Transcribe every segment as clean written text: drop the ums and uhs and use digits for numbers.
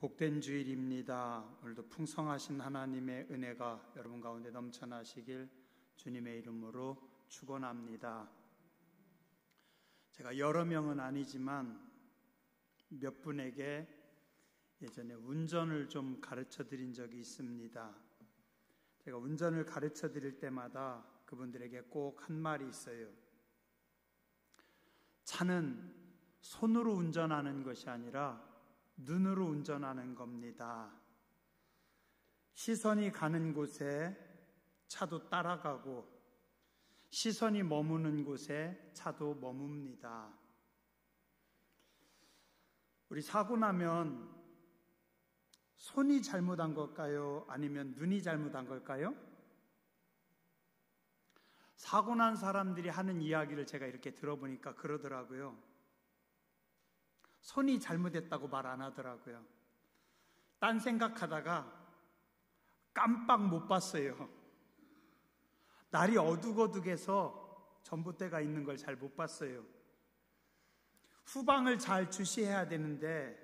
복된 주일입니다. 오늘도 풍성하신 하나님의 은혜가 여러분 가운데 넘쳐나시길 주님의 이름으로 축원합니다. 제가 여러 명은 아니지만 몇 분에게 예전에 운전을 좀 가르쳐 드린 적이 있습니다. 제가 운전을 가르쳐 드릴 때마다 그분들에게 꼭 한 말이 있어요. 차는 손으로 운전하는 것이 아니라 눈으로 운전하는 겁니다. 시선이 가는 곳에 차도 따라가고 시선이 머무는 곳에 차도 머뭅니다. 우리 사고 나면 손이 잘못한 걸까요? 아니면 눈이 잘못한 걸까요? 사고 난 사람들이 하는 이야기를 제가 이렇게 들어보니까 그러더라고요. 손이 잘못했다고 말 안 하더라고요. 딴 생각하다가 깜빡 못 봤어요. 날이 어둑어둑해서 전봇대가 있는 걸 잘 못 봤어요. 후방을 잘 주시해야 되는데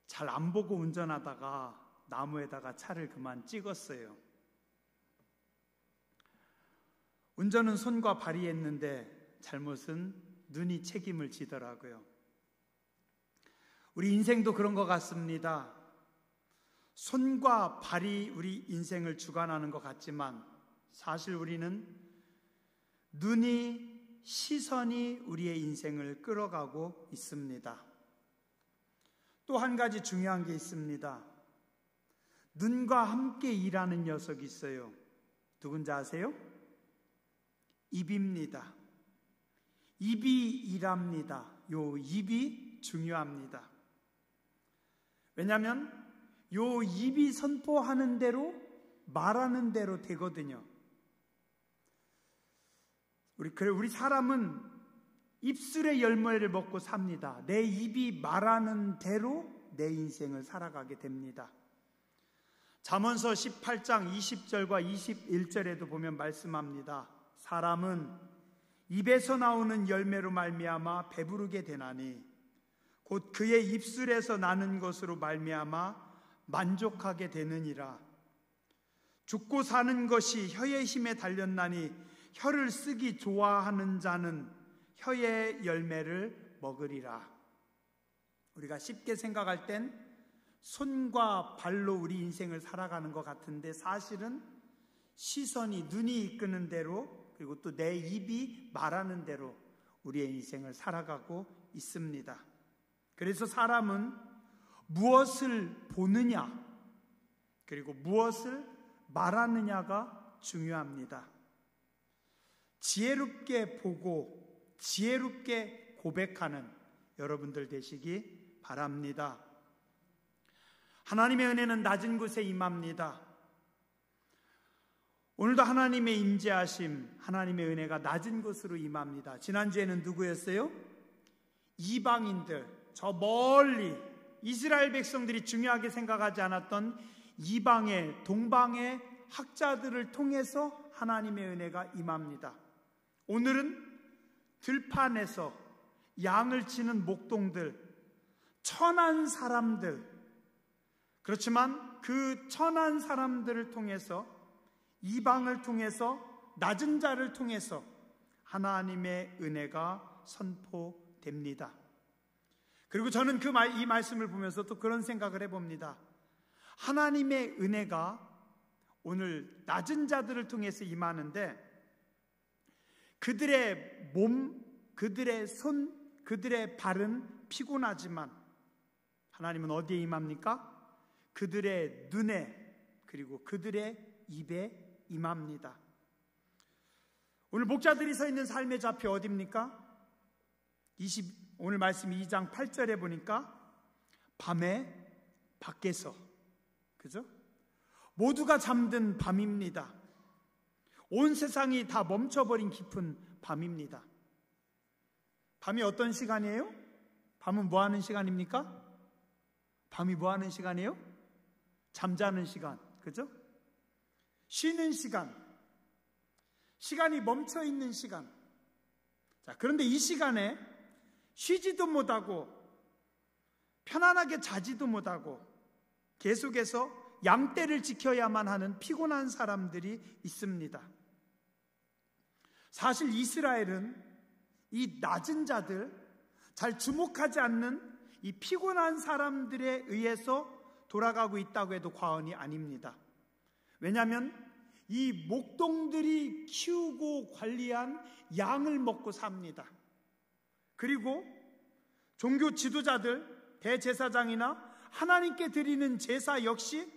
잘 안 보고 운전하다가 나무에다가 차를 그만 찍었어요. 운전은 손과 발이 했는데 잘못은 눈이 책임을 지더라고요. 우리 인생도 그런 것 같습니다. 손과 발이 우리 인생을 주관하는 것 같지만 사실 우리는 눈이, 시선이 우리의 인생을 끌어가고 있습니다. 또 한 가지 중요한 게 있습니다. 눈과 함께 일하는 녀석이 있어요. 누군지 아세요? 입입니다. 입이 일합니다. 요 입이 중요합니다. 왜냐하면 요 입이 선포하는 대로 말하는 대로 되거든요. 우리 사람은 입술의 열매를 먹고 삽니다. 내 입이 말하는 대로 내 인생을 살아가게 됩니다. 잠언서 18장 20절과 21절에도 보면 말씀합니다. 사람은 입에서 나오는 열매로 말미암아 배부르게 되나니 곧 그의 입술에서 나는 것으로 말미암아 만족하게 되느니라. 죽고 사는 것이 혀의 힘에 달렸나니 혀를 쓰기 좋아하는 자는 혀의 열매를 먹으리라. 우리가 쉽게 생각할 땐 손과 발로 우리 인생을 살아가는 것 같은데 사실은 시선이, 눈이 이끄는 대로 그리고 또 내 입이 말하는 대로 우리의 인생을 살아가고 있습니다. 그래서 사람은 무엇을 보느냐 그리고 무엇을 말하느냐가 중요합니다. 지혜롭게 보고 지혜롭게 고백하는 여러분들 되시기 바랍니다. 하나님의 은혜는 낮은 곳에 임합니다. 오늘도 하나님의 임재하심, 하나님의 은혜가 낮은 곳으로 임합니다. 지난주에는 누구였어요? 이방인들, 저 멀리 이스라엘 백성들이 중요하게 생각하지 않았던 이방의 동방의 학자들을 통해서 하나님의 은혜가 임합니다. 오늘은 들판에서 양을 치는 목동들, 천한 사람들, 그렇지만 그 천한 사람들을 통해서 이방을 통해서 낮은 자를 통해서 하나님의 은혜가 선포됩니다. 그리고 저는 이 말씀을 보면서 또 그런 생각을 해봅니다. 하나님의 은혜가 오늘 낮은 자들을 통해서 임하는데 그들의 몸, 그들의 손, 그들의 발은 피곤하지만 하나님은 어디에 임합니까? 그들의 눈에 그리고 그들의 입에 임합니다. 오늘 목자들이 서 있는 삶의 좌표 어디입니까? 오늘 말씀 2장 8절에 보니까 밤에 밖에서, 그죠? 모두가 잠든 밤입니다. 온 세상이 다 멈춰버린 깊은 밤입니다. 밤이 어떤 시간이에요? 밤은 뭐 하는 시간입니까? 밤이 뭐 하는 시간이에요? 잠자는 시간, 그죠? 쉬는 시간, 시간이 멈춰 있는 시간. 자, 그런데 이 시간에 쉬지도 못하고 편안하게 자지도 못하고 계속해서 양떼를 지켜야만 하는 피곤한 사람들이 있습니다. 사실 이스라엘은 이 낮은 자들, 잘 주목하지 않는 이 피곤한 사람들에 의해서 돌아가고 있다고 해도 과언이 아닙니다. 왜냐하면 이 목동들이 키우고 관리한 양을 먹고 삽니다. 그리고 종교 지도자들, 대제사장이나 하나님께 드리는 제사 역시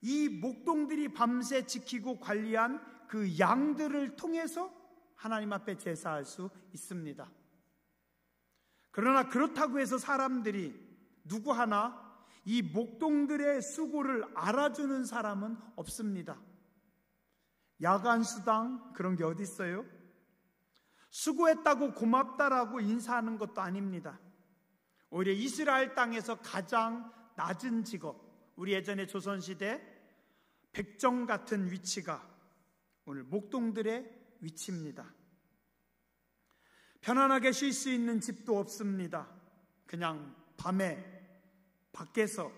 이 목동들이 밤새 지키고 관리한 그 양들을 통해서 하나님 앞에 제사할 수 있습니다. 그러나 그렇다고 해서 사람들이 누구 하나 이 목동들의 수고를 알아주는 사람은 없습니다. 야간 수당 그런 게 어디 있어요? 수고했다고 고맙다라고 인사하는 것도 아닙니다. 오히려 이스라엘 땅에서 가장 낮은 직업, 우리 예전에 조선시대 백정 같은 위치가 오늘 목동들의 위치입니다. 편안하게 쉴 수 있는 집도 없습니다. 그냥 밤에 밖에서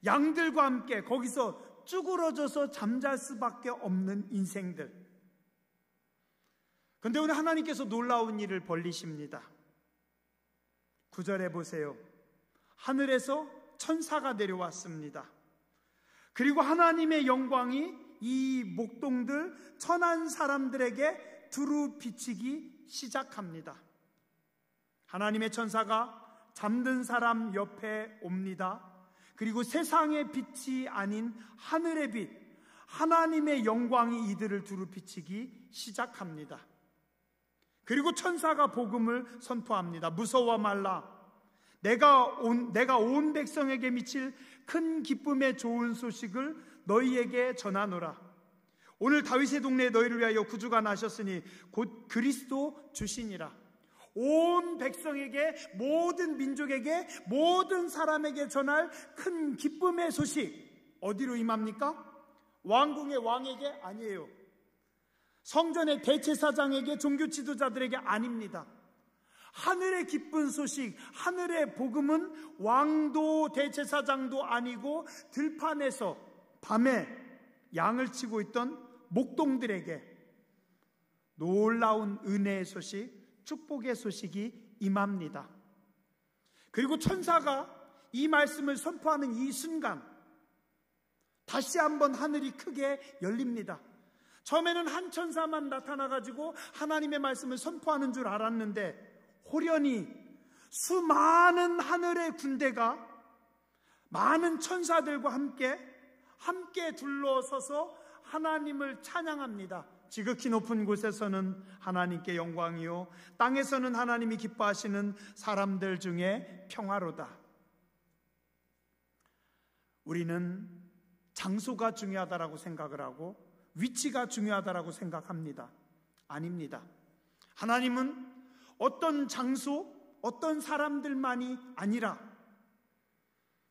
양들과 함께 거기서 쭈그러져서 잠잘 수밖에 없는 인생들. 그런데 오늘 하나님께서 놀라운 일을 벌리십니다. 9절에 보세요. 하늘에서 천사가 내려왔습니다. 그리고 하나님의 영광이 이 목동들 천한 사람들에게 두루 비치기 시작합니다. 하나님의 천사가 잠든 사람 옆에 옵니다. 그리고 세상의 빛이 아닌 하늘의 빛, 하나님의 영광이 이들을 두루 비치기 시작합니다. 그리고 천사가 복음을 선포합니다. 무서워 말라. 내가 온 백성에게 미칠 큰 기쁨의 좋은 소식을 너희에게 전하노라. 오늘 다윗의 동네에 너희를 위하여 구주가 나셨으니 곧 그리스도 주시니라. 온 백성에게, 모든 민족에게, 모든 사람에게 전할 큰 기쁨의 소식, 어디로 임합니까? 왕궁의 왕에게 아니에요. 성전의 대제사장에게, 종교 지도자들에게 아닙니다. 하늘의 기쁜 소식, 하늘의 복음은 왕도 대제사장도 아니고 들판에서 밤에 양을 치고 있던 목동들에게 놀라운 은혜의 소식, 축복의 소식이 임합니다. 그리고 천사가 이 말씀을 선포하는 이 순간 다시 한번 하늘이 크게 열립니다. 처음에는 한 천사만 나타나가지고 하나님의 말씀을 선포하는 줄 알았는데 호련히 수많은 하늘의 군대가 많은 천사들과 함께 둘러서서 하나님을 찬양합니다. 지극히 높은 곳에서는 하나님께 영광이요, 땅에서는 하나님이 기뻐하시는 사람들 중에 평화로다. 우리는 장소가 중요하다라고 생각을 하고 위치가 중요하다라고 생각합니다. 아닙니다. 하나님은 어떤 장소, 어떤 사람들만이 아니라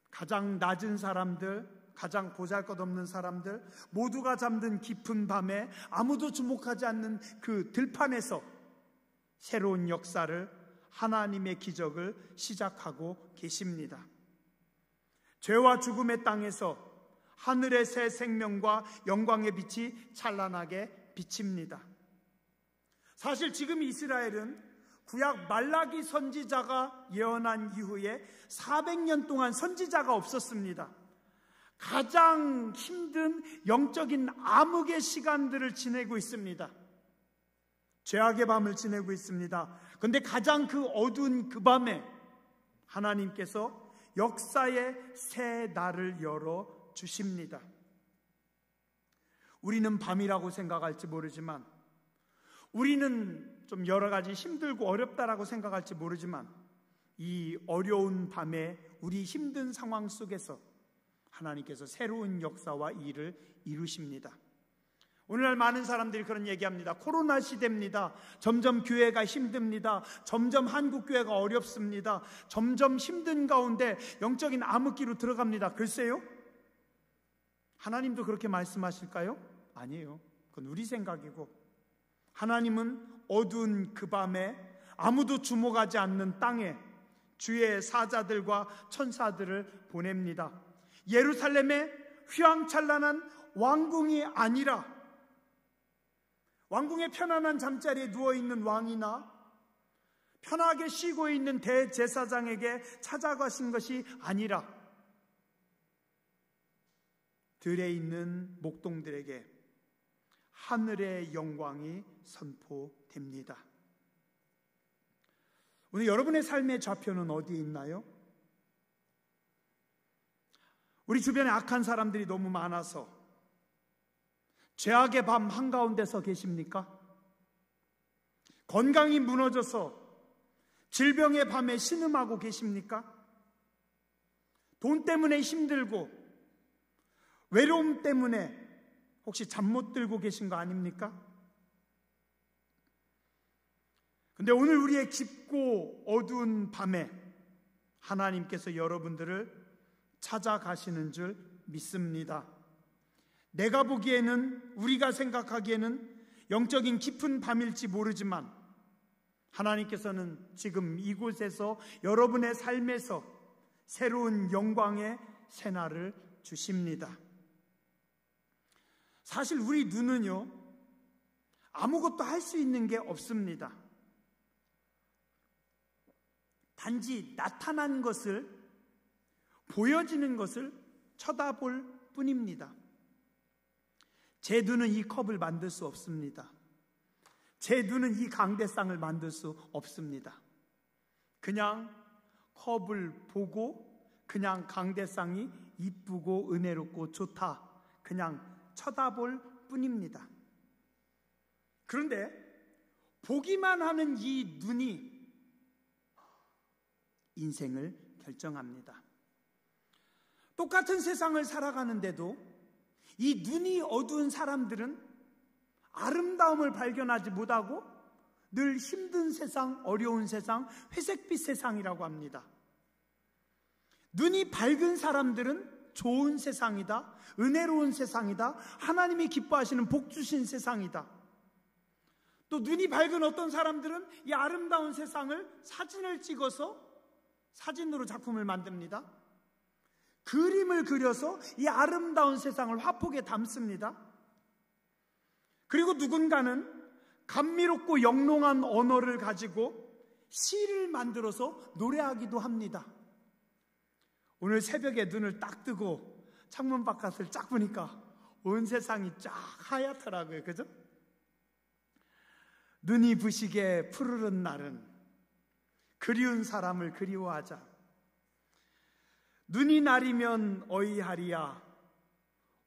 가장 낮은 사람들, 가장 보잘것없는 사람들, 모두가 잠든 깊은 밤에 아무도 주목하지 않는 그 들판에서 새로운 역사를, 하나님의 기적을 시작하고 계십니다. 죄와 죽음의 땅에서 하늘의 새 생명과 영광의 빛이 찬란하게 비칩니다. 사실 지금 이스라엘은 구약 말라기 선지자가 예언한 이후에 400년 동안 선지자가 없었습니다. 가장 힘든 영적인 암흑의 시간들을 지내고 있습니다. 죄악의 밤을 지내고 있습니다. 그런데 가장 그 어두운 그 밤에 하나님께서 역사의 새 날을 열어 주십니다. 우리는 밤이라고 생각할지 모르지만, 우리는 좀 여러 가지 힘들고 어렵다라고 생각할지 모르지만, 이 어려운 밤에 우리 힘든 상황 속에서 하나님께서 새로운 역사와 일을 이루십니다. 오늘날 많은 사람들이 그런 얘기합니다. 코로나 시대입니다. 점점 교회가 힘듭니다. 점점 한국 교회가 어렵습니다. 점점 힘든 가운데 영적인 암흑기로 들어갑니다. 글쎄요, 하나님도 그렇게 말씀하실까요? 아니에요. 그건 우리 생각이고, 하나님은 어두운 그 밤에 아무도 주목하지 않는 땅에 주의 사자들과 천사들을 보냅니다. 예루살렘의 휘황찬란한 왕궁이 아니라 왕궁의 편안한 잠자리에 누워있는 왕이나 편하게 쉬고 있는 대제사장에게 찾아가신 것이 아니라 들에 있는 목동들에게 하늘의 영광이 선포됩니다. 오늘 여러분의 삶의 좌표는 어디에 있나요? 우리 주변에 악한 사람들이 너무 많아서 죄악의 밤 한가운데서 계십니까? 건강이 무너져서 질병의 밤에 신음하고 계십니까? 돈 때문에 힘들고 외로움 때문에 혹시 잠 못 들고 계신 거 아닙니까? 근데 오늘 우리의 깊고 어두운 밤에 하나님께서 여러분들을 찾아가시는 줄 믿습니다. 내가 보기에는, 우리가 생각하기에는 영적인 깊은 밤일지 모르지만 하나님께서는 지금 이곳에서 여러분의 삶에서 새로운 영광의 새날을 주십니다. 사실 우리 눈은요, 아무것도 할 수 있는 게 없습니다. 단지 나타난 것을, 보여지는 것을 쳐다볼 뿐입니다. 제 눈은 이 컵을 만들 수 없습니다. 제 눈은 이 강대상을 만들 수 없습니다. 그냥 컵을 보고 그냥 강대상이 이쁘고 은혜롭고 좋다, 그냥 쳐다볼 뿐입니다. 그런데 보기만 하는 이 눈이 인생을 결정합니다. 똑같은 세상을 살아가는데도 이 눈이 어두운 사람들은 아름다움을 발견하지 못하고 늘 힘든 세상, 어려운 세상, 회색빛 세상이라고 합니다. 눈이 밝은 사람들은 좋은 세상이다, 은혜로운 세상이다, 하나님이 기뻐하시는 복 주신 세상이다. 또 눈이 밝은 어떤 사람들은 이 아름다운 세상을 사진을 찍어서 사진으로 작품을 만듭니다. 그림을 그려서 이 아름다운 세상을 화폭에 담습니다. 그리고 누군가는 감미롭고 영롱한 언어를 가지고 시를 만들어서 노래하기도 합니다. 오늘 새벽에 눈을 딱 뜨고 창문 바깥을 쫙 보니까 온 세상이 쫙 하얗더라고요. 그죠? 눈이 부시게 푸르른 날은 그리운 사람을 그리워하자. 눈이 나리면 어이하리야,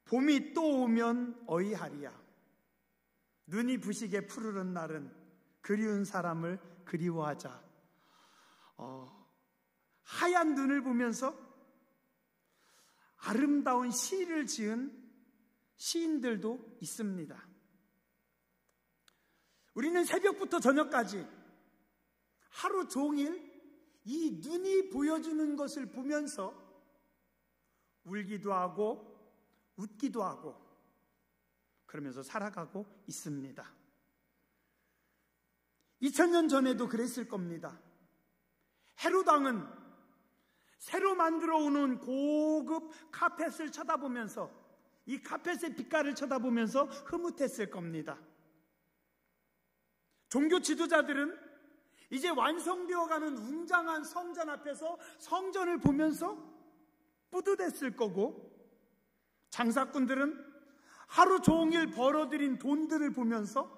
봄이 또 오면 어이하리야. 눈이 부시게 푸르른 날은 그리운 사람을 그리워하자. 하얀 눈을 보면서 아름다운 시를 지은 시인들도 있습니다. 우리는 새벽부터 저녁까지 하루 종일 이 눈이 보여주는 것을 보면서 울기도 하고 웃기도 하고 그러면서 살아가고 있습니다. 2000년 전에도 그랬을 겁니다. 헤롯 왕은 새로 만들어 오는 고급 카펫을 쳐다보면서, 이 카펫의 빛깔을 쳐다보면서 흐뭇했을 겁니다. 종교 지도자들은 이제 완성되어가는 웅장한 성전 앞에서 성전을 보면서 뿌듯했을 거고, 장사꾼들은 하루 종일 벌어들인 돈들을 보면서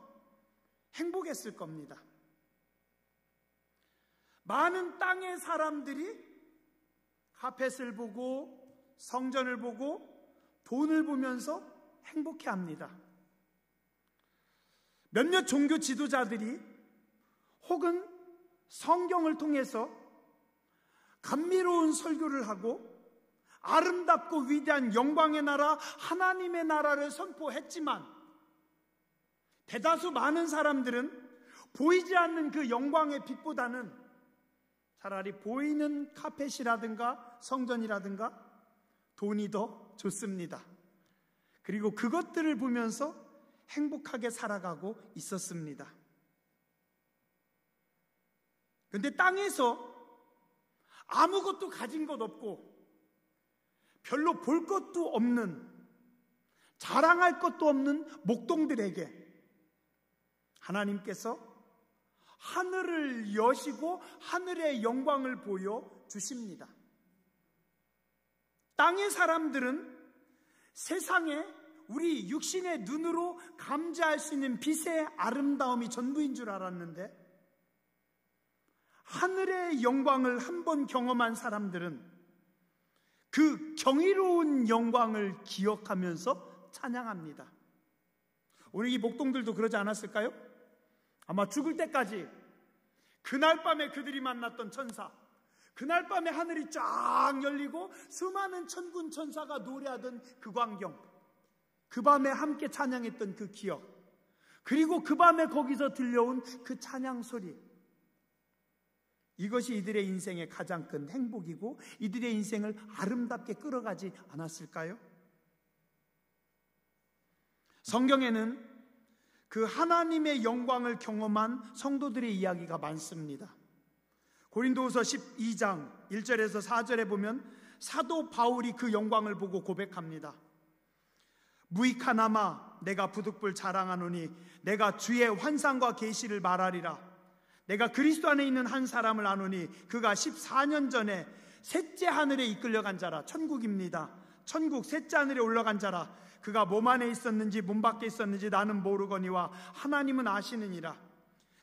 행복했을 겁니다. 많은 땅의 사람들이 카펫을 보고 성전을 보고 돈을 보면서 행복해합니다. 몇몇 종교 지도자들이 혹은 성경을 통해서 감미로운 설교를 하고 아름답고 위대한 영광의 나라, 하나님의 나라를 선포했지만 대다수 많은 사람들은 보이지 않는 그 영광의 빛보다는 차라리 보이는 카펫이라든가 성전이라든가 돈이 더 좋습니다. 그리고 그것들을 보면서 행복하게 살아가고 있었습니다. 그런데 땅에서 아무것도 가진 것 없고 별로 볼 것도 없는, 자랑할 것도 없는 목동들에게 하나님께서 하늘을 여시고 하늘의 영광을 보여주십니다. 땅의 사람들은 세상에 우리 육신의 눈으로 감지할 수 있는 빛의 아름다움이 전부인 줄 알았는데, 하늘의 영광을 한번 경험한 사람들은 그 경이로운 영광을 기억하면서 찬양합니다. 오늘 이 목동들도 그러지 않았을까요? 아마 죽을 때까지 그날 밤에 그들이 만났던 천사, 그날 밤에 하늘이 쫙 열리고 수많은 천군 천사가 노래하던 그 광경, 그 밤에 함께 찬양했던 그 기억, 그리고 그 밤에 거기서 들려온 그 찬양 소리, 이것이 이들의 인생의 가장 큰 행복이고 이들의 인생을 아름답게 끌어가지 않았을까요? 성경에는 그 하나님의 영광을 경험한 성도들의 이야기가 많습니다. 고린도후서 12장 1절에서 4절에 보면 사도 바울이 그 영광을 보고 고백합니다. 무익하나마 내가 부득불 자랑하노니 내가 주의 환상과 계시를 말하리라. 내가 그리스도 안에 있는 한 사람을 아노니 그가 14년 전에 셋째 하늘에 이끌려간 자라. 천국입니다. 천국 셋째 하늘에 올라간 자라. 그가 몸 안에 있었는지 몸 밖에 있었는지 나는 모르거니와 하나님은 아시느니라.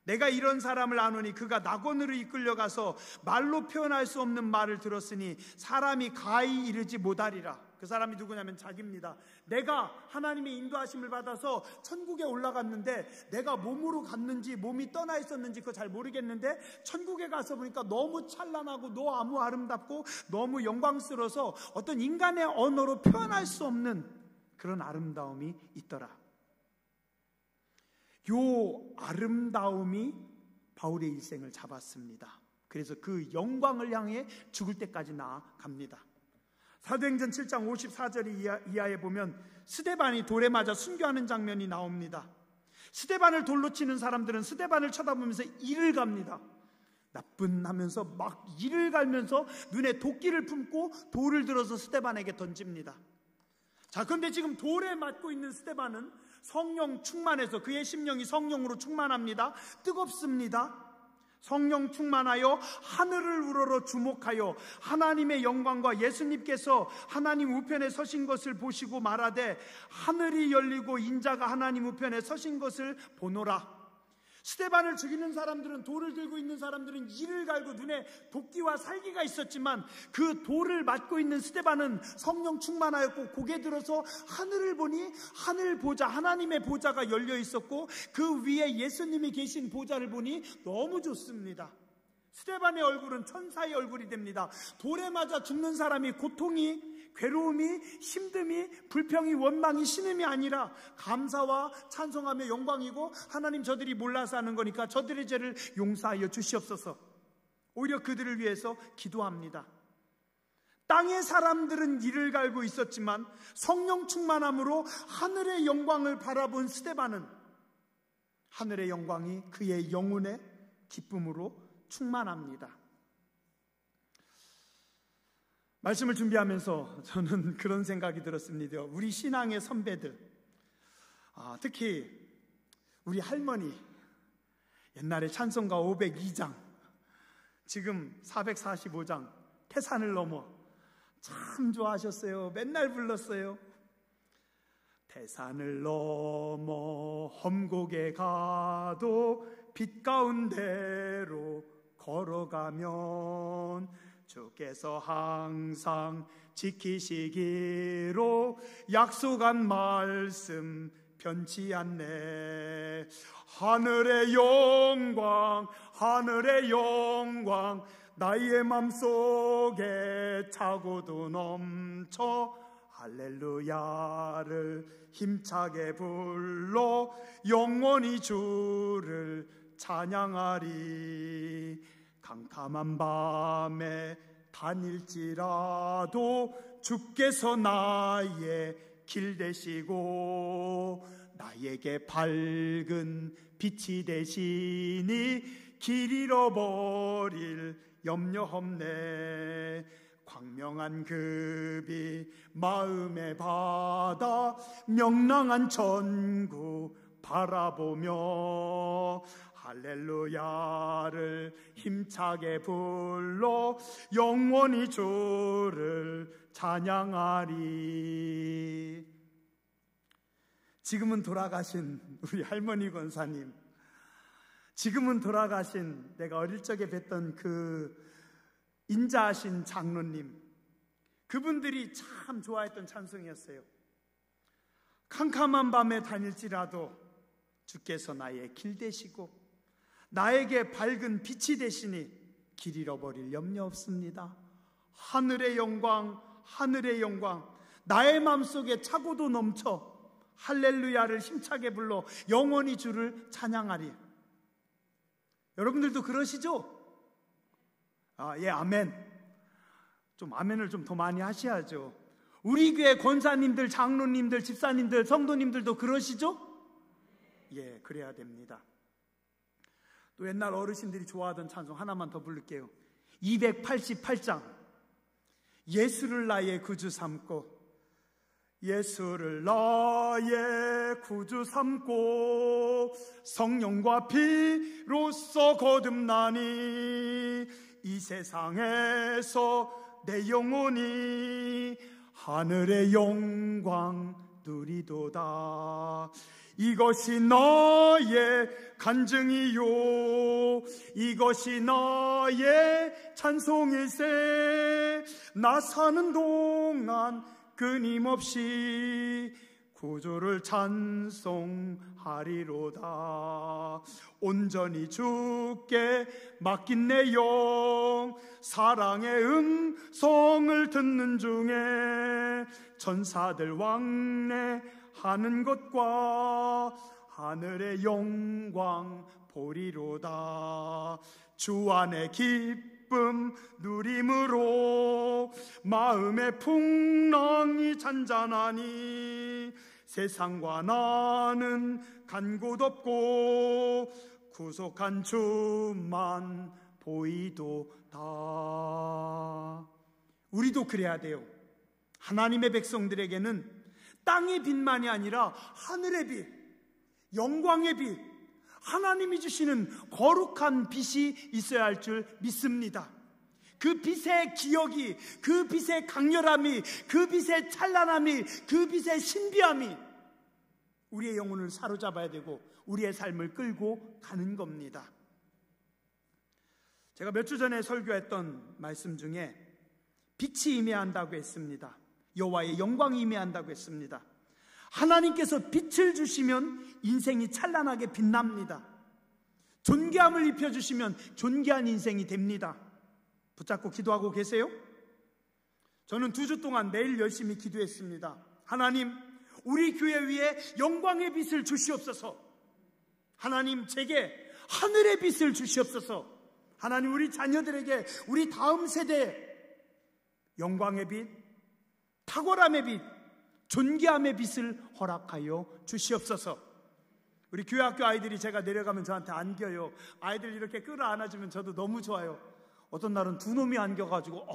내가 이런 사람을 아노니 그가 낙원으로 이끌려가서 말로 표현할 수 없는 말을 들었으니 사람이 가히 이르지 못하리라. 그 사람이 누구냐면 자기입니다. 내가 하나님의 인도하심을 받아서 천국에 올라갔는데 내가 몸으로 갔는지 몸이 떠나 있었는지 그거 잘 모르겠는데 천국에 가서 보니까 너무 찬란하고 너무 아름답고 너무 영광스러워서 어떤 인간의 언어로 표현할 수 없는 그런 아름다움이 있더라. 요 아름다움이 바울의 일생을 잡았습니다. 그래서 그 영광을 향해 죽을 때까지 나아갑니다. 사도행전 7장 54절 이하에 보면 스데반이 돌에 맞아 순교하는 장면이 나옵니다. 스데반을 돌로 치는 사람들은 스데반을 쳐다보면서 이를 갑니다. 나쁜 하면서 막 이를 갈면서 눈에 도끼를 품고 돌을 들어서 스데반에게 던집니다. 자, 그런데 지금 돌에 맞고 있는 스데반은 성령 충만해서 그의 심령이 성령으로 충만합니다. 뜨겁습니다. 성령 충만하여 하늘을 우러러 주목하여 하나님의 영광과 예수님께서 하나님 우편에 서신 것을 보시고 말하되 하늘이 열리고 인자가 하나님 우편에 서신 것을 보노라. 스데반을 죽이는 사람들은, 돌을 들고 있는 사람들은 이를 갈고 눈에 도끼와 살기가 있었지만 그 돌을 맞고 있는 스데반은 성령 충만하였고 고개 들어서 하늘을 보니 하늘 보좌, 하나님의 보좌가 열려 있었고 그 위에 예수님이 계신 보좌를 보니 너무 좋습니다. 스데반의 얼굴은 천사의 얼굴이 됩니다. 돌에 맞아 죽는 사람이 고통이, 괴로움이, 힘듦이, 불평이, 원망이, 신음이 아니라 감사와 찬송하며 영광이고 하나님 저들이 몰라서 하는 거니까 저들의 죄를 용서하여 주시옵소서. 오히려 그들을 위해서 기도합니다. 땅의 사람들은 이를 갈고 있었지만 성령 충만함으로 하늘의 영광을 바라본 스데반은 하늘의 영광이 그의 영혼의 기쁨으로 충만합니다. 말씀을 준비하면서 저는 그런 생각이 들었습니다. 우리 신앙의 선배들, 특히 우리 할머니, 옛날에 찬송가 502장, 지금 445장, 태산을 넘어 참 좋아하셨어요. 맨날 불렀어요. 태산을 넘어 험곡에 가도 빛 가운데로 걸어가면 주께서 항상 지키시기로 약속한 말씀 변치 않네. 하늘의 영광, 하늘의 영광, 나의 맘속에 차고도 넘쳐 할렐루야를 힘차게 불러 영원히 주를 찬양하리. 캄캄한 밤에 다닐지라도 주께서 나의 길 되시고 나에게 밝은 빛이 되시니 길 잃어버릴 염려 없네. 광명한 급이 마음의 바다 명랑한 천국 바라보며 할렐루야를 힘차게 불러 영원히 주를 찬양하리. 지금은 돌아가신 우리 할머니 권사님, 지금은 돌아가신 내가 어릴 적에 뵀던 그 인자하신 장로님, 그분들이 참 좋아했던 찬송이었어요. 캄캄한 밤에 다닐지라도 주께서 나의 길 되시고 나에게 밝은 빛이 되시니 길 잃어버릴 염려 없습니다. 하늘의 영광, 하늘의 영광, 나의 마음속에 차고도 넘쳐 할렐루야를 힘차게 불러 영원히 주를 찬양하리. 여러분들도 그러시죠? 예, 아멘. 좀 아멘을 좀 더 많이 하셔야죠. 우리 교회 권사님들, 장로님들, 집사님들, 성도님들도 그러시죠? 예, 그래야 됩니다. 또 옛날 어르신들이 좋아하던 찬송 하나만 더 부를게요. 288장 예수를 나의 구주 삼고, 예수를 나의 구주 삼고 성령과 피로써 거듭나니 이 세상에서 내 영혼이 하늘의 영광 누리도다. 이것이 나의 간증이요, 이것이 나의 찬송일세. 나 사는 동안 끊임없이 구주를 찬송하리로다. 온전히 주께 맡긴 내 영, 사랑의 음성을 듣는 중에 천사들 왕래하는 것과 하늘의 영광 보리로다. 주 안에 기쁨 누림으로 마음의 풍랑이 잔잔하니 세상과 나는 간 곳 없고 구속한 주만 보이도다. 우리도 그래야 돼요. 하나님의 백성들에게는 땅의 빛만이 아니라 하늘의 빛, 영광의 빛, 하나님이 주시는 거룩한 빛이 있어야 할 줄 믿습니다. 그 빛의 기억이, 그 빛의 강렬함이, 그 빛의 찬란함이, 그 빛의 신비함이 우리의 영혼을 사로잡아야 되고 우리의 삶을 끌고 가는 겁니다. 제가 몇 주 전에 설교했던 말씀 중에 빛이 임해한다고 했습니다. 여호와의 영광이 임해한다고 했습니다. 하나님께서 빛을 주시면 인생이 찬란하게 빛납니다. 존귀함을 입혀주시면 존귀한 인생이 됩니다. 붙잡고 기도하고 계세요? 저는 2주 동안 매일 열심히 기도했습니다. 하나님, 우리 교회 위에 영광의 빛을 주시옵소서. 하나님, 제게 하늘의 빛을 주시옵소서. 하나님, 우리 자녀들에게, 우리 다음 세대에 영광의 빛, 탁월함의 빛, 존귀함의 빛을 허락하여 주시옵소서. 우리 교회 학교 아이들이 제가 내려가면 저한테 안겨요. 아이들 이렇게 끌어안아주면 저도 너무 좋아요. 어떤 날은 2놈이 안겨가지고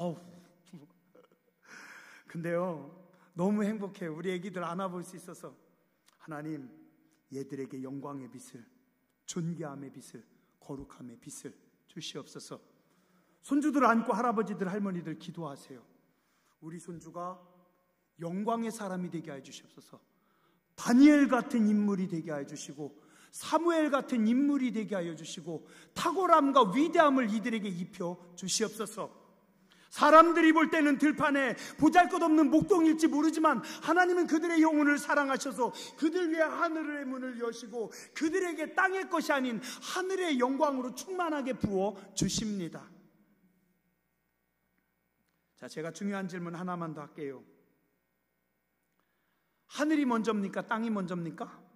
근데요, 너무 행복해요. 우리 애기들 안아볼 수 있어서. 하나님, 얘들에게 영광의 빛을, 존귀함의 빛을, 거룩함의 빛을 주시옵소서. 손주들 안고 할아버지들, 할머니들 기도하세요. 우리 손주가 영광의 사람이 되게 해주시옵소서. 다니엘 같은 인물이 되게 해주시고 사무엘 같은 인물이 되게 하여 주시고 탁월함과 위대함을 이들에게 입혀 주시옵소서. 사람들이 볼 때는 들판에 보잘것없는 목동일지 모르지만 하나님은 그들의 영혼을 사랑하셔서 그들 위해 하늘의 문을 여시고 그들에게 땅의 것이 아닌 하늘의 영광으로 충만하게 부어 주십니다. 자, 제가 중요한 질문 하나만 더 할게요. 하늘이 먼저입니까? 땅이 먼저입니까?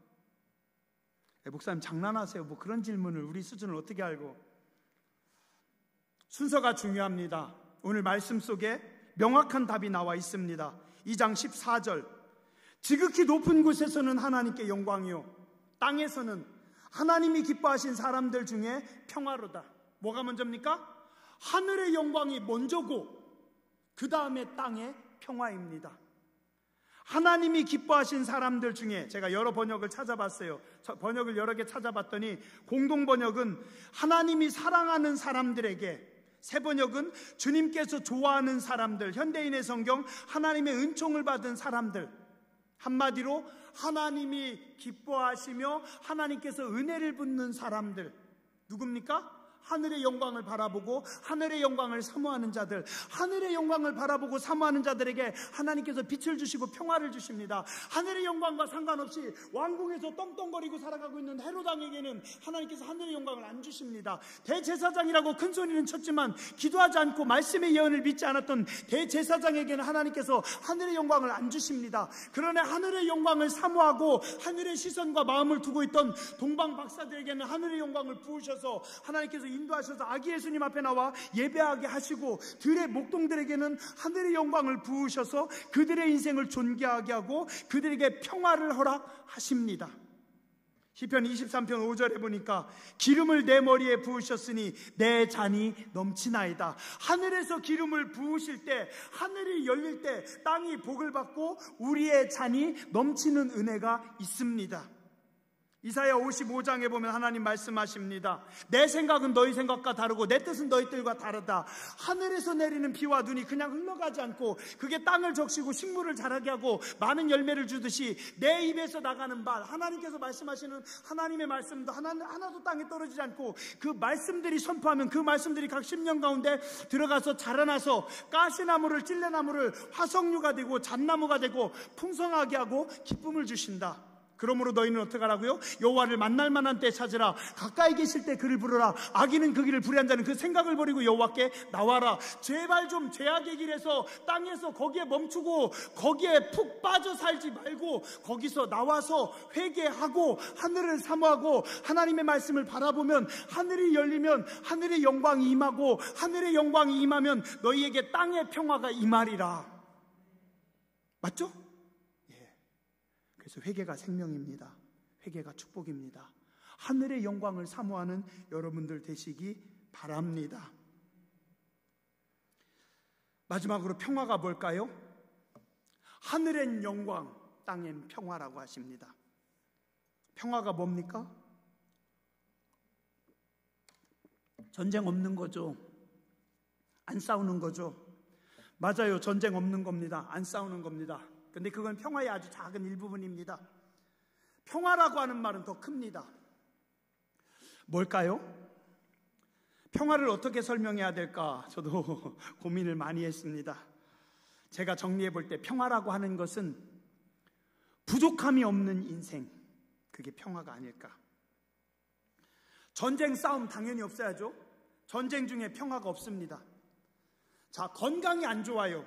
목사님 장난하세요. 뭐 그런 질문을, 우리 수준을 어떻게 알고. 순서가 중요합니다. 오늘 말씀 속에 명확한 답이 나와 있습니다. 2장 14절, 지극히 높은 곳에서는 하나님께 영광이요 땅에서는 하나님이 기뻐하신 사람들 중에 평화로다. 뭐가 먼저입니까? 하늘의 영광이 먼저고 그 다음에 땅의 평화입니다. 하나님이 기뻐하신 사람들 중에 제가 여러 번역을 찾아봤어요. 번역을 여러 개 찾아봤더니 공동 번역은 하나님이 사랑하는 사람들에게, 새 번역은 주님께서 좋아하는 사람들, 현대인의 성경 하나님의 은총을 받은 사람들, 한마디로 하나님이 기뻐하시며 하나님께서 은혜를 붓는 사람들, 누굽니까? 하늘의 영광을 바라보고 하늘의 영광을 사모하는 자들, 하늘의 영광을 바라보고 사모하는 자들에게 하나님께서 빛을 주시고 평화를 주십니다. 하늘의 영광과 상관없이 왕궁에서 떵떵거리고 살아가고 있는 헤롯 왕에게는 하나님께서 하늘의 영광을 안 주십니다. 대제사장이라고 큰 소리는 쳤지만 기도하지 않고 말씀의 예언을 믿지 않았던 대제사장에게는 하나님께서 하늘의 영광을 안 주십니다. 그러나 하늘의 영광을 사모하고 하늘의 시선과 마음을 두고 있던 동방 박사들에게는 하늘의 영광을 부으셔서 하나님께서 인도하셔서 아기 예수님 앞에 나와 예배하게 하시고, 들의 목동들에게는 하늘의 영광을 부으셔서 그들의 인생을 존귀하게 하고 그들에게 평화를 허락하십니다. 시편 23편 5절에 보니까 기름을 내 머리에 부으셨으니 내 잔이 넘치나이다. 하늘에서 기름을 부으실 때, 하늘이 열릴 때 땅이 복을 받고 우리의 잔이 넘치는 은혜가 있습니다. 이사야 55장에 보면 하나님 말씀하십니다. 내 생각은 너희 생각과 다르고 내 뜻은 너희 뜻과 다르다. 하늘에서 내리는 비와 눈이 그냥 흘러가지 않고 그게 땅을 적시고 식물을 자라게 하고 많은 열매를 주듯이 내 입에서 나가는 말, 하나님께서 말씀하시는 하나님의 말씀도 하나도 땅에 떨어지지 않고 그 말씀들이 선포하면 그 말씀들이 각 심령 가운데 들어가서 자라나서 가시나무를, 찔레나무를 화석류가 되고 잣나무가 되고 풍성하게 하고 기쁨을 주신다. 그러므로 너희는 어떻게 하라고요? 여호와를 만날 만한 때 찾으라. 가까이 계실 때 그를 부르라. 악인은 그 길을 불의한 자는 그 생각을 버리고 여호와께 나와라. 제발 좀 죄악의 길에서, 땅에서 거기에 멈추고 거기에 푹 빠져 살지 말고 거기서 나와서 회개하고 하늘을 사모하고 하나님의 말씀을 바라보면 하늘이 열리면 하늘의 영광이 임하고 하늘의 영광이 임하면 너희에게 땅의 평화가 임하리라. 맞죠? 그래서 회개가 생명입니다. 회개가 축복입니다. 하늘의 영광을 사모하는 여러분들 되시기 바랍니다. 마지막으로 평화가 뭘까요? 하늘엔 영광, 땅엔 평화라고 하십니다. 평화가 뭡니까? 전쟁 없는 거죠. 안 싸우는 거죠. 맞아요. 전쟁 없는 겁니다. 안 싸우는 겁니다. 근데 그건 평화의 아주 작은 일부분입니다. 평화라고 하는 말은 더 큽니다. 뭘까요? 평화를 어떻게 설명해야 될까? 저도 고민을 많이 했습니다. 제가 정리해 볼 때 평화라고 하는 것은 부족함이 없는 인생, 그게 평화가 아닐까. 전쟁 싸움 당연히 없어야죠. 전쟁 중에 평화가 없습니다. 자, 건강이 안 좋아요.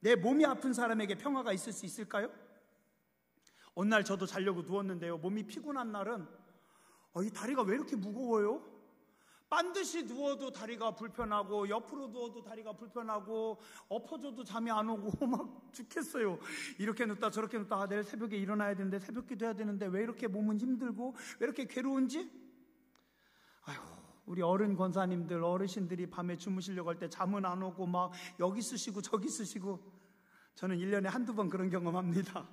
내 몸이 아픈 사람에게 평화가 있을 수 있을까요? 어느 날 저도 자려고 누웠는데요, 몸이 피곤한 날은 이 다리가 왜 이렇게 무거워요? 반드시 누워도 다리가 불편하고 옆으로 누워도 다리가 불편하고 엎어져도 잠이 안 오고 막 죽겠어요. 이렇게 눕다 저렇게 눕다 내일 새벽에 일어나야 되는데, 새벽 기도해야 되는데 왜 이렇게 몸은 힘들고 왜 이렇게 괴로운지? 우리 어른 권사님들, 어르신들이 밤에 주무시려고 할 때 잠은 안 오고 막 여기 쓰시고 저기 쓰시고, 저는 1년에 한두 번 그런 경험합니다.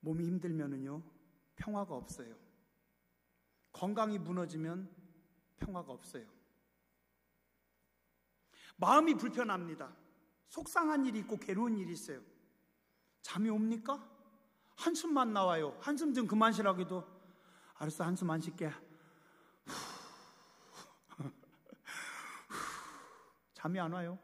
몸이 힘들면은요 평화가 없어요. 건강이 무너지면 평화가 없어요. 마음이 불편합니다. 속상한 일이 있고 괴로운 일이 있어요. 잠이 옵니까? 한숨만 나와요. 한숨 좀 그만 쉬라고 해도 알았어, 한숨 안 쉴게. 잠이 안 와요.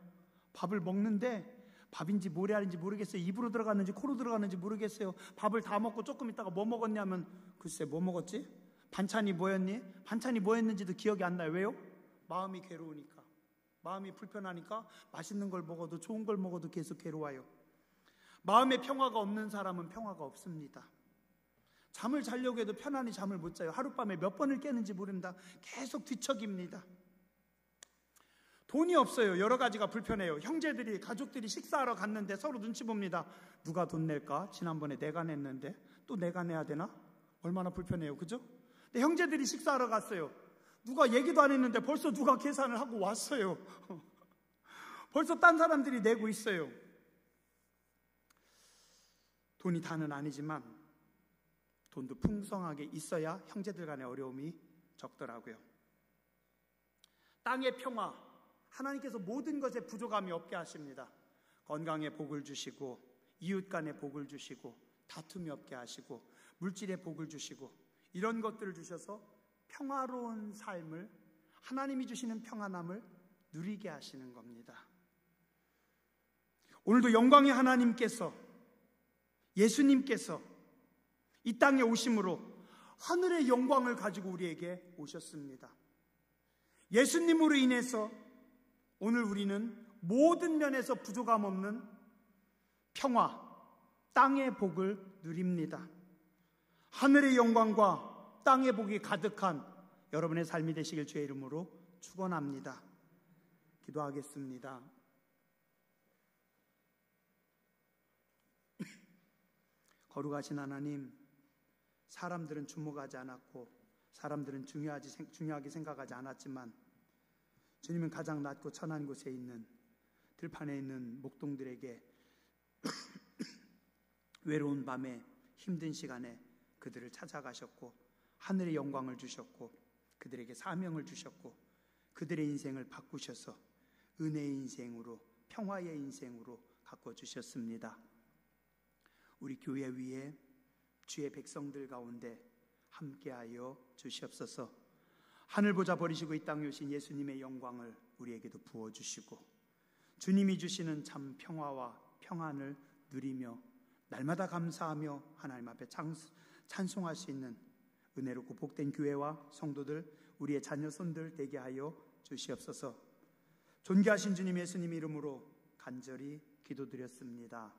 밥을 먹는데 밥인지 모래알인지 모르겠어요. 입으로 들어갔는지 코로 들어갔는지 모르겠어요. 밥을 다 먹고 조금 있다가 뭐 먹었냐면 글쎄 뭐 먹었지? 반찬이 뭐였니? 반찬이 뭐였는지도 기억이 안 나요. 왜요? 마음이 괴로우니까. 마음이 불편하니까 맛있는 걸 먹어도 좋은 걸 먹어도 계속 괴로워요. 마음에 평화가 없는 사람은 평화가 없습니다. 잠을 자려고 해도 편안히 잠을 못 자요. 하룻밤에 몇 번을 깨는지 모릅니다. 계속 뒤척입니다. 돈이 없어요. 여러 가지가 불편해요. 형제들이, 가족들이 식사하러 갔는데 서로 눈치 봅니다. 누가 돈 낼까? 지난번에 내가 냈는데 또 내가 내야 되나? 얼마나 불편해요. 그죠? 근데 형제들이 식사하러 갔어요. 누가 얘기도 안 했는데 벌써 누가 계산을 하고 왔어요. 벌써 딴 사람들이 내고 있어요. 돈이 다는 아니지만 돈도 풍성하게 있어야 형제들 간의 어려움이 적더라고요. 땅의 평화, 하나님께서 모든 것에 부족함이 없게 하십니다. 건강에 복을 주시고, 이웃 간에 복을 주시고, 다툼이 없게 하시고, 물질에 복을 주시고, 이런 것들을 주셔서 평화로운 삶을, 하나님이 주시는 평안함을 누리게 하시는 겁니다. 오늘도 영광의 하나님께서, 예수님께서 이 땅에 오심으로 하늘의 영광을 가지고 우리에게 오셨습니다. 예수님으로 인해서 오늘 우리는 모든 면에서 부족함 없는 평화, 땅의 복을 누립니다. 하늘의 영광과 땅의 복이 가득한 여러분의 삶이 되시길 주의 이름으로 축원합니다. 기도하겠습니다. 거룩하신 하나님, 사람들은 주목하지 않았고 사람들은 중요하게 생각하지 않았지만 주님은 가장 낮고 천한 곳에 있는 들판에 있는 목동들에게 외로운 밤에 힘든 시간에 그들을 찾아가셨고 하늘의 영광을 주셨고 그들에게 사명을 주셨고 그들의 인생을 바꾸셔서 은혜의 인생으로, 평화의 인생으로 바꿔주셨습니다. 우리 교회 위에 주의 백성들 가운데 함께하여 주시옵소서. 하늘 보좌 버리시고 이 땅에 오신 예수님의 영광을 우리에게도 부어주시고 주님이 주시는 참 평화와 평안을 누리며 날마다 감사하며 하나님 앞에 찬송할 수 있는 은혜롭고 복된 교회와 성도들, 우리의 자녀 손들 되게 하여 주시옵소서. 존귀하신 주님 예수님 이름으로 간절히 기도드렸습니다.